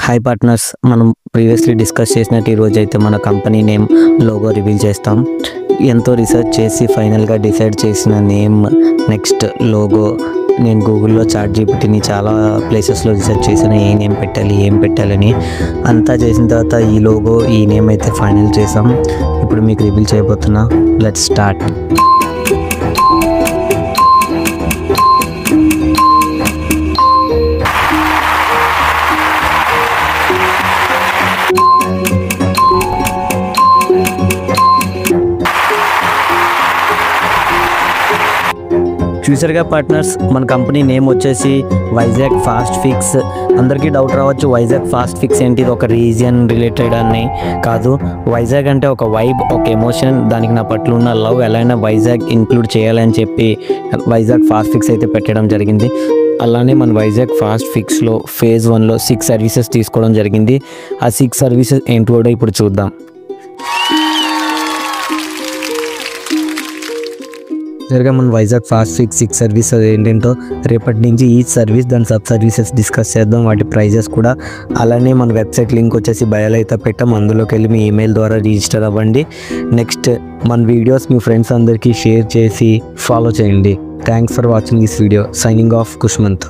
Hi partners, మనం previously discuss చేసినట్టు ఈరోజు అయితే మన కంపెనీ నేమ్ లోగో రివీల్ చేస్తాం. ఎంతో రీసెర్చ్ చేసి ఫైనల్గా డిసైడ్ చేసిన నేమ్ నెక్స్ట్ లోగో. నేను గూగుల్లో ChatGPTని చాలా ప్లేసెస్లో రీసెర్చ్ చేశాను, ఏం పెట్టాలని. అంతా చేసిన తర్వాత ఈ లోగో, ఈ నేమ్ అయితే ఫైనల్ చేసాం. ఇప్పుడు మీకు రివీల్ చేయబోతున్నా. Let's start. చూసారుగా పార్ట్నర్స్, మన కంపెనీ నేమ్ వచ్చేసి వైజాగ్ ఫాస్ట్ ఫిక్స్. అందరికీ డౌట్ రావచ్చు, వైజాగ్ ఫాస్ట్ ఫిక్స్ ఏంటి, ఇది ఒక రీజియన్ రిలేటెడ్ అని కాదు. వైజాగ్ అంటే ఒక వైబ్, ఒక ఎమోషన్, దానికి నా పట్ల ఉన్న లవ్ ఎలా అయినా వైజాగ్ ఇంక్లూడ్ చేయాలని చెప్పి వైజాగ్ ఫాస్ట్ ఫిక్స్ అయితే పెట్టడం జరిగింది. అలానే మన వైజాగ్ ఫాస్ట్ ఫిక్స్లో ఫేజ్ 1లో 6 సర్వీసెస్ తీసుకోవడం జరిగింది. ఆ 6 సర్వీసెస్ ఏంటి కూడా ఇప్పుడు చూద్దాం. జరగా మన వైజాగ్ ఫాస్ట్ ఫిక్స్ 6 సర్వీసెస్ ఏంటంటో రేపటి నుంచి ఈ సర్వీస్ దాని సబ్ సర్వీసెస్ డిస్కస్ చేద్దాం, వాటి ప్రైజెస్ కూడా. అలానే మన వెబ్సైట్ లింక్ వచ్చేసి బయోలో అయితే పెట్టాం, అందులోకి వెళ్ళి మీ ఈమెయిల్ ద్వారా రిజిస్టర్ అవ్వండి. నెక్స్ట్ మన వీడియోస్ మీ ఫ్రెండ్స్ అందరికీ షేర్ చేసి ఫాలో చేయండి. Thanks for watching this video. Signing off కుష్మంత్.